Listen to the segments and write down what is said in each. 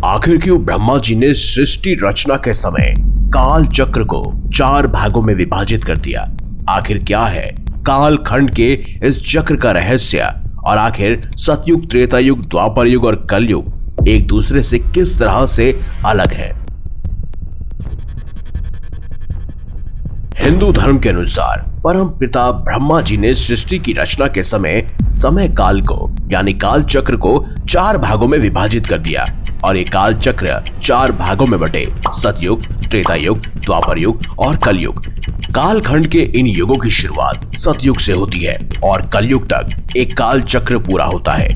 आखिर क्यों ब्रह्मा जी ने सृष्टि रचना के समय काल चक्र को 4 भागों में विभाजित कर दिया? आखिर क्या है काल खंड के इस चक्र का रहस्य और आखिर सतयुग, त्रेता युग, द्वापर युग और कलयुग एक दूसरे से किस तरह से अलग है? हिंदू धर्म के अनुसार परम पिता ब्रह्मा जी ने सृष्टि की रचना के समय काल को यानी काल चक्र को 4 भागों में विभाजित कर दिया और ये काल चक्र 4 भागों में बटे सतयुग, त्रेता युग, द्वापर युग और कलयुग। काल खंड के इन युगों की शुरुआत सतयुग से होती है और कलयुग तक एक काल चक्र पूरा होता है।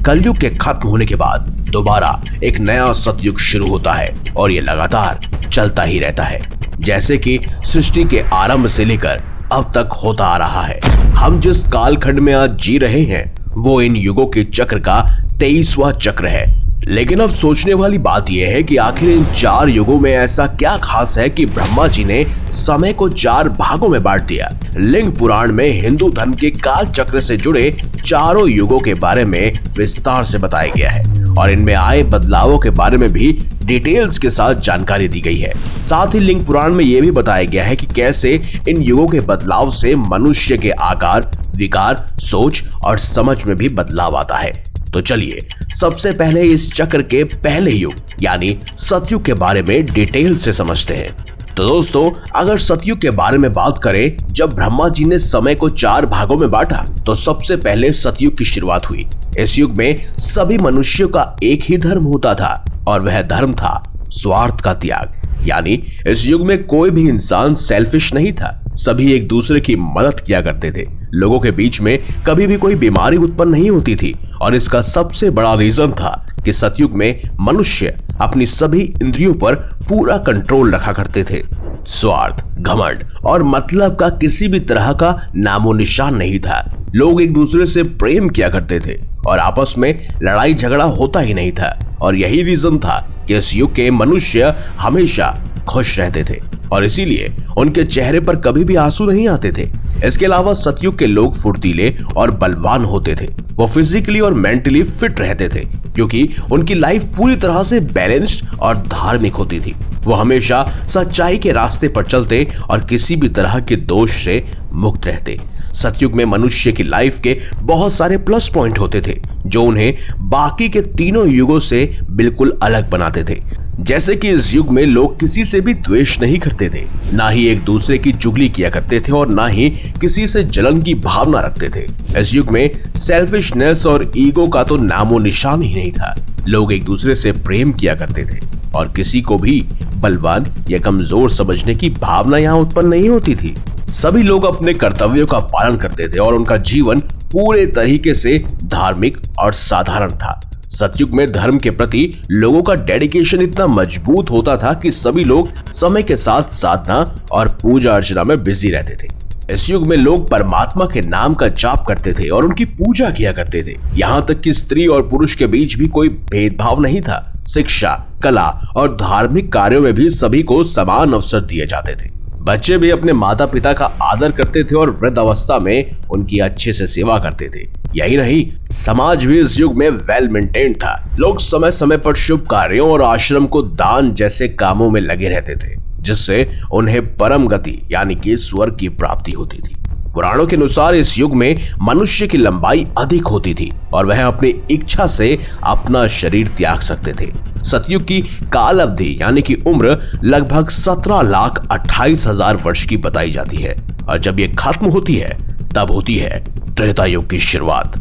कलयुग के खत्म होने के बाद दोबारा एक नया सतयुग शुरू होता है और ये लगातार चलता ही रहता है, जैसे कि सृष्टि के आरंभ से लेकर अब तक होता आ रहा है। हम जिस काल खंड में आज जी रहे हैं वो इन युगों के चक्र का 23वां चक्र है। लेकिन अब सोचने वाली बात यह है कि आखिर इन 4 युगों में ऐसा क्या खास है कि ब्रह्मा जी ने समय को 4 भागों में बांट दिया। लिंग पुराण में हिंदू धर्म के काल चक्र से जुड़े 4 युगों के बारे में विस्तार से बताया गया है और इनमें आए बदलावों के बारे में भी डिटेल्स के साथ जानकारी दी गई है। साथ ही लिंग पुराण में यह भी बताया गया है कि कैसे इन युगों के बदलाव से मनुष्य के आकार, विकार, सोच और समझ में भी बदलाव आता है। तो चलिए सबसे पहले इस चक्र के पहले युग यानी सतयुग के बारे में डिटेल से समझते हैं। तो दोस्तों, अगर सतयुग के बारे में बात करें, जब ब्रह्मा जी ने समय को 4 भागों में बांटा तो सबसे पहले सतयुग की शुरुआत हुई। इस युग में सभी मनुष्यों का एक ही धर्म होता था और वह धर्म था स्वार्थ का त्याग। यानी इस युग में कोई भी इंसान सेल्फिश नहीं था, सभी एक दूसरे की मदद किया करते थे। लोगों के बीच में कभी भी कोई बीमारी उत्पन्न नहीं होती थी और इसका सबसे बड़ा रीजन था कि सतयुग में मनुष्य अपनी सभी इंद्रियों पर पूरा कंट्रोल रखा करते थे। स्वार्थ, घमंड और मतलब का किसी भी तरह का नामो निशान नहीं था। लोग एक दूसरे से प्रेम किया करते थे और आपस में लड़ाई झगड़ा होता ही नहीं था और यही रीजन था कि इस युग के मनुष्य हमेशा खुश रहते थे और इसीलिए उनके चेहरे पर कभी भी आंसू नहीं आते थे। इसके अलावा सतयुग के लोग फुर्तीले और बलवान होते थे। वो फिजिकली और मेंटली फिट रहते थे क्योंकि उनकी लाइफ पूरी तरह से बैलेंस्ड और धार्मिक होती थी। वो हमेशा सच्चाई के रास्ते पर चलते और किसी भी तरह के दोष से मुक्त रहते। सतयुग में मनुष्य की लाइफ के बहुत सारे प्लस पॉइंट होते थे जो उन्हें बाकी के तीनों युगों से बिल्कुल अलग बनाते थे। जैसे कि इस युग में लोग किसी से भी द्वेष नहीं करते थे, ना ही एक दूसरे की चुगली किया करते थे और ना ही किसी से जलन की भावना रखते थे। इस युग में सेल्फिशनेस और ईगो का तो नामो निशान ही नहीं था। लोग एक दूसरे से प्रेम किया करते थे और किसी को भी बलवान या कमजोर समझने की भावना यहाँ उत्पन्न नहीं होती थी। सभी लोग अपने कर्तव्यों का पालन करते थे और उनका जीवन पूरे तरीके से धार्मिक और साधारण था। सतयुग में धर्म के प्रति लोगों का डेडिकेशन इतना मजबूत होता था कि सभी लोग समय के साथ साधना और पूजा अर्चना में बिजी रहते थे। इस युग में लोग परमात्मा के नाम का जाप करते थे और उनकी पूजा किया करते थे। यहाँ तक कि स्त्री और पुरुष के बीच भी कोई भेदभाव नहीं था। शिक्षा, कला और धार्मिक कार्यों में भी सभी को समान अवसर दिए जाते थे। बच्चे भी अपने माता पिता का आदर करते थे और वृद्ध अवस्था में उनकी अच्छे से सेवा करते थे। यही नहीं, समाज भी इस युग में वेल मेंटेन्ड था। लोग समय समय पर शुभ कार्यों और आश्रम को दान जैसे कामों में लगे रहते थे, जिससे उन्हें परम गति यानी कि स्वर्ग की प्राप्ति होती थी। पुराणों के अनुसार इस युग में मनुष्य की लंबाई अधिक होती थी और वह अपनी इच्छा से अपना शरीर त्याग सकते थे। सतयुग की काल अवधि यानी कि उम्र लगभग 17,28,000 वर्ष की बताई जाती है और जब ये खत्म होती है तब होती है त्रेता युग की शुरुआत।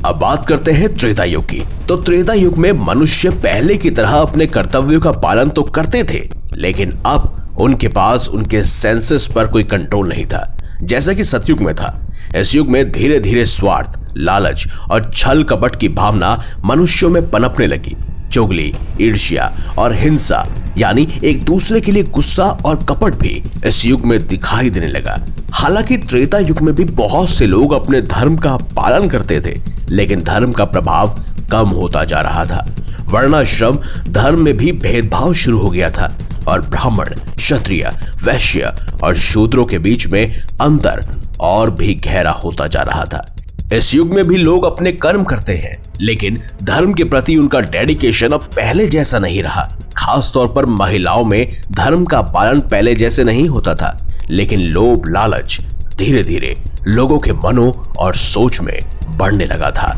अब बात करते हैं त्रेता युग की। तो त्रेता युग में मनुष्य पहले की तरह अपने कर्तव्यों का पालन तो करते थे, लेकिन अब उनके पास उनके सेंसेस पर कोई कंट्रोल नहीं था जैसा कि सतयुग में था। इस युग में धीरे धीरे स्वार्थ, लालच और छल कपट की भावना मनुष्यों में पनपने लगी। चुगली, ईर्ष्या और हिंसा यानी एक दूसरे के लिए गुस्सा और कपट भी इस युग में दिखाई देने लगा। हालांकि त्रेता युग में भी बहुत से लोग अपने धर्म का पालन करते थे, लेकिन धर्म का प्रभाव कम होता जा रहा था। वर्णाश्रम धर्म में भी भेदभाव शुरू हो गया था और ब्राह्मण, क्षत्रिय, वैश्य और शूद्रों के बीच में अंतर और भी गहरा होता जा रहा था। इस युग में भी लोग अपने कर्म करते हैं, लेकिन धर्म के प्रति उनका डेडिकेशन अब पहले जैसा नहीं रहा। खास तौर पर महिलाओं में धर्म का पालन पहले जैसे नहीं होता था, लेकिन लोभ लालच धीरे धीरे लोगों के मनों और सोच में बढ़ने लगा था।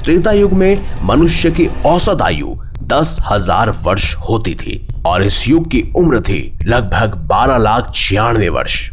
त्रेता युग में मनुष्य की औसत आयु 10,000 वर्ष होती थी और इस युग की उम्र थी लगभग 12,96,000 वर्ष।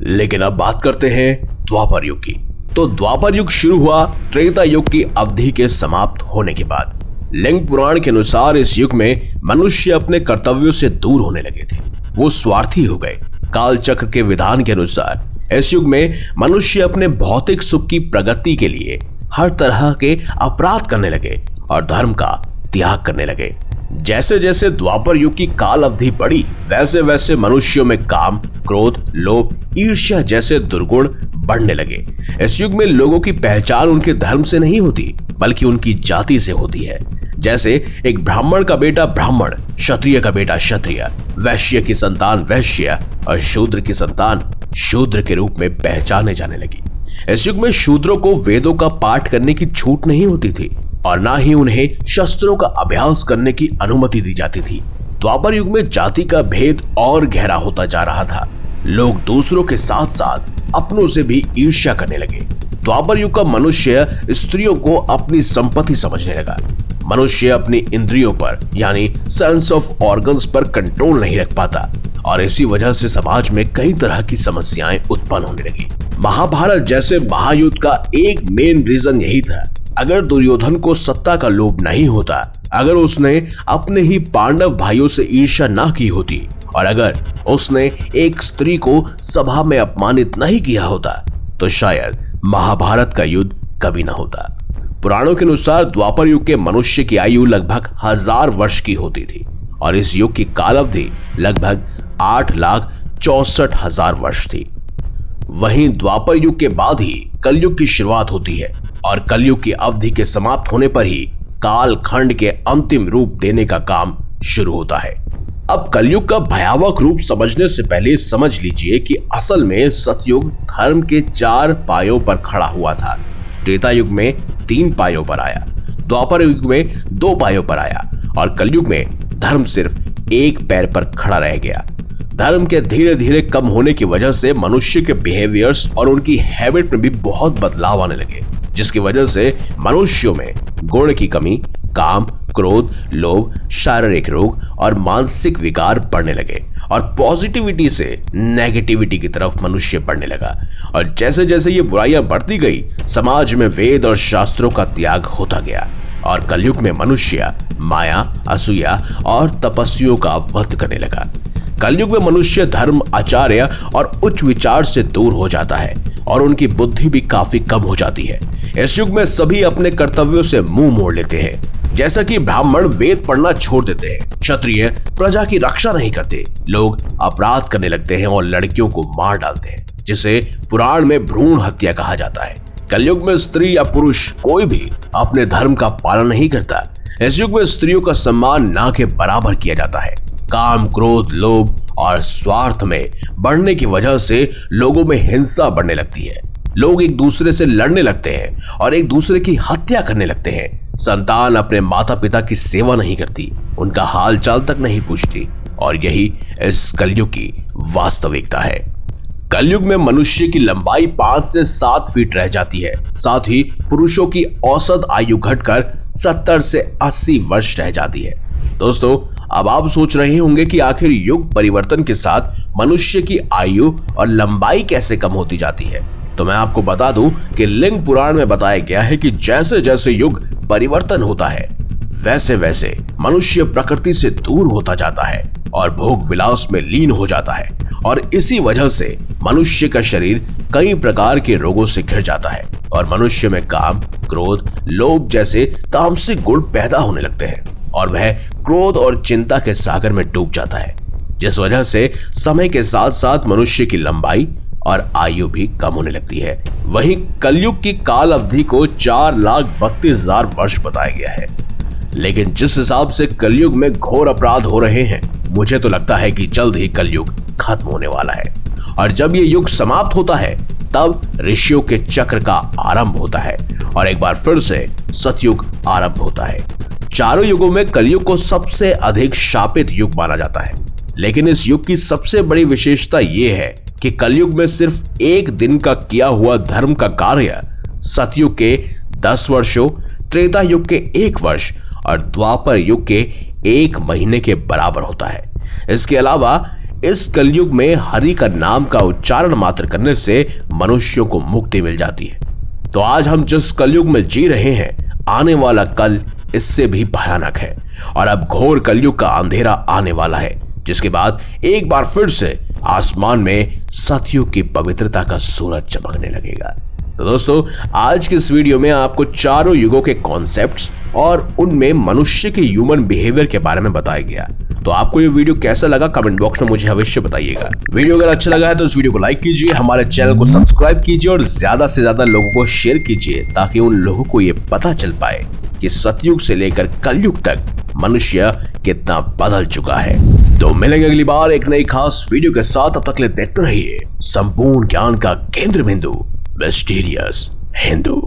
लेकिन अब बात करते हैं द्वापर युग की। तो द्वापर युग शुरू हुआ त्रेता युग की अवधि के समाप्त होने के बाद। लिंग पुराण के अनुसार इस युग में मनुष्य अपने कर्तव्यों से दूर होने लगे थे, वो स्वार्थी हो गए। काल चक्र के विधान के अनुसार इस युग में मनुष्य अपने भौतिक सुख की प्रगति के लिए हर तरह के अपराध करने लगे और धर्म का त्याग करने लगे। जैसे जैसे द्वापर युग की काल अवधि बढ़ी, वैसे वैसे मनुष्यों में काम, क्रोध, लोभ, ईर्ष्या जैसे दुर्गुण बढ़ने लगे। इस युग में लोगों की पहचान उनके धर्म से नहीं होती, बल्कि उनकी जाति से होती है। जैसे एक ब्राह्मण का बेटा ब्राह्मण, क्षत्रिय का बेटा क्षत्रिय, वैश्य की संतान वैश्य और शूद्र की संतान शूद्र के रूप में पहचाने जाने लगी। इस युग में शूद्रों को वेदों का पाठ करने की छूट नहीं होती थी और ना ही उन्हें शस्त्रों का अभ्यास करने की अनुमति दी जाती थी। द्वापर युग में जाति का भेद और गहरा होता जा रहा था। लोग दूसरों के साथ साथ अपनों से भी ईर्ष्या करने लगे। द्वापर युग का मनुष्य स्त्रियों को अपनी संपत्ति समझने लगा। मनुष्य अपनी इंद्रियों पर यानी सेंस ऑफ ऑर्गन्स पर कंट्रोल नहीं रख पाता और इसी वजह से समाज में कई तरह की समस्याएं उत्पन्न होने लगी। महाभारत जैसे महायुद्ध का एक मेन रीजन यही था। अगर दुर्योधन को सत्ता का लोभ नहीं होता, अगर उसने अपने ही पांडव भाइयों से ईर्ष्या ना की होती और अगर उसने एक स्त्री को सभा में अपमानित नहीं किया होता, तो शायद महाभारत का युद्ध कभी ना होता। पुराणों के अनुसार द्वापर युग के मनुष्य की आयु लगभग 1000 वर्ष की होती थी और इस युग की काल अवधि लगभग 8,64,000 वर्ष थी। वहीं द्वापर युग के बाद ही कलयुग की शुरुआत होती है और कलयुग की अवधि के समाप्त होने पर ही काल खंड के अंतिम रूप देने का काम शुरू होता है। अब कलयुग का भयावह रूप समझने से पहले समझ लीजिए कि असल में सतयुग धर्म के 4 पायों पर खड़ा हुआ था। त्रेता युग में 3 पायों पर आया, द्वापर युग में 2 पायों पर आया और कलयुग में धर्म सिर्फ 1 पैर पर खड़ा रह गया। धर्म के धीरे धीरे कम होने की वजह से मनुष्य के बिहेवियर्स और उनकी हैबिट में भी बहुत बदलाव आने लगे, जिसकी वजह से मनुष्यों में गुण की कमी, काम, क्रोध, लोभ, शारीरिक रोग और मानसिक विकार बढ़ने लगे और पॉजिटिविटी से नेगेटिविटी की तरफ मनुष्य बढ़ने लगा। और जैसे जैसे ये बुराइयां बढ़ती गई, समाज में वेद और शास्त्रों का त्याग होता गया और कलयुग में मनुष्य माया, असूया और तपस्वियों का वध करने लगा। कलयुग में मनुष्य धर्म, आचार्य और उच्च विचार से दूर हो जाता है और उनकी बुद्धि भी काफी कम हो जाती है। इस युग में सभी अपने कर्तव्यों से मुंह मोड़ लेते हैं, जैसा कि ब्राह्मण वेद पढ़ना छोड़ देते हैं, क्षत्रिय प्रजा की रक्षा नहीं करते, लोग अपराध करने लगते हैं और लड़कियों को मार डालते हैं, जिसे पुराण में भ्रूण हत्या कहा जाता है। कलयुग में स्त्री या पुरुष कोई भी अपने धर्म का पालन नहीं करता। इस युग में स्त्रियों का सम्मान ना के बराबर किया जाता है। काम, क्रोध, लोभ और स्वार्थ में बढ़ने की वजह से लोगों में हिंसा बढ़ने लगती है। लोग एक दूसरे से लड़ने लगते हैं और एक दूसरे की हत्या करने लगते हैं। संतान अपने माता पिता की सेवा नहीं करती, उनका हाल चाल तक नहीं पूछती और यही इस कलयुग की वास्तविकता है। कलयुग में मनुष्य की लंबाई 5 से 7 फीट रह जाती है। साथ ही पुरुषों की औसत आयु घटकर 70 से 80 वर्ष रह जाती है। दोस्तों, अब आप सोच रहे होंगे कि आखिर युग परिवर्तन के साथ मनुष्य की आयु और लंबाई कैसे कम होती जाती है। तो मैं आपको बता दूं कि लिंग पुराण में बताया गया है कि जैसे जैसे युग परिवर्तन होता है, वैसे वैसे मनुष्य प्रकृति से दूर होता जाता है और भोग विलास में लीन हो जाता है और इसी वजह से मनुष्य का शरीर कई प्रकार के रोगों से घिर जाता है और मनुष्य में काम, क्रोध, लोभ जैसे तामसिक गुण पैदा होने लगते हैं और वह क्रोध और चिंता के सागर में डूब जाता है, जिस वजह से समय के साथ साथ मनुष्य की लंबाई और आयु भी कम होने लगती है। वहीं कलयुग की काल अवधि को 4,32,000 वर्ष बताया गया है। लेकिन जिस हिसाब से कलयुग में घोर अपराध हो रहे हैं, मुझे तो लगता है कि जल्द ही कलयुग खत्म होने वाला है और जब ये युग समाप्त होता है तब ऋषियों के चक्र का आरंभ होता है और एक बार फिर से सतयुग आरंभ होता है। चारों युगों में कलयुग को सबसे अधिक शापित युग माना जाता है, लेकिन इस युग की सबसे बड़ी विशेषता यह है कि कलयुग में सिर्फ एक दिन का किया हुआ धर्म का कार्य सतयुग के 10 वर्षों, त्रेता युग के 1 वर्ष और द्वापर युग के 1 महीने के बराबर होता है। इसके अलावा इस कलयुग में हरि का नाम का उच्चारण मात्र करने से मनुष्यों को मुक्ति मिल जाती है। तो आज हम जिस कलयुग में जी रहे हैं, आने वाला कल इससे भी भयानक है और अब घोर कलयुग का अंधेरा आने वाला है, जिसके बाद एक बार फिर से आसमान में सतयुग की पवित्रता का सूरज चमकने लगेगा। तो दोस्तों, आज की इस वीडियो में आपको चारों युगों के कॉन्सेप्ट्स और उनमें मनुष्य के ह्यूमन बिहेवियर के बारे में बताया गया। तो आपको ये वीडियो कैसा लगा कमेंट बॉक्स में मुझे अवश्य बताइएगा। वीडियो अगर अच्छा लगा है तो इस वीडियो को लाइक कीजिए, हमारे चैनल को सब्सक्राइब कीजिए और ज्यादा से ज्यादा लोगों को शेयर कीजिए ताकि उन लोगों को ये पता चल पाए कि सतयुग से लेकर कलयुग तक मनुष्य कितना बदल चुका है। तो मिलेंगे अगली बार एक नई खास वीडियो के साथ। अब तक ले देखते रहिए संपूर्ण ज्ञान का केंद्र बिंदु मिस्टीरियस हिंदू।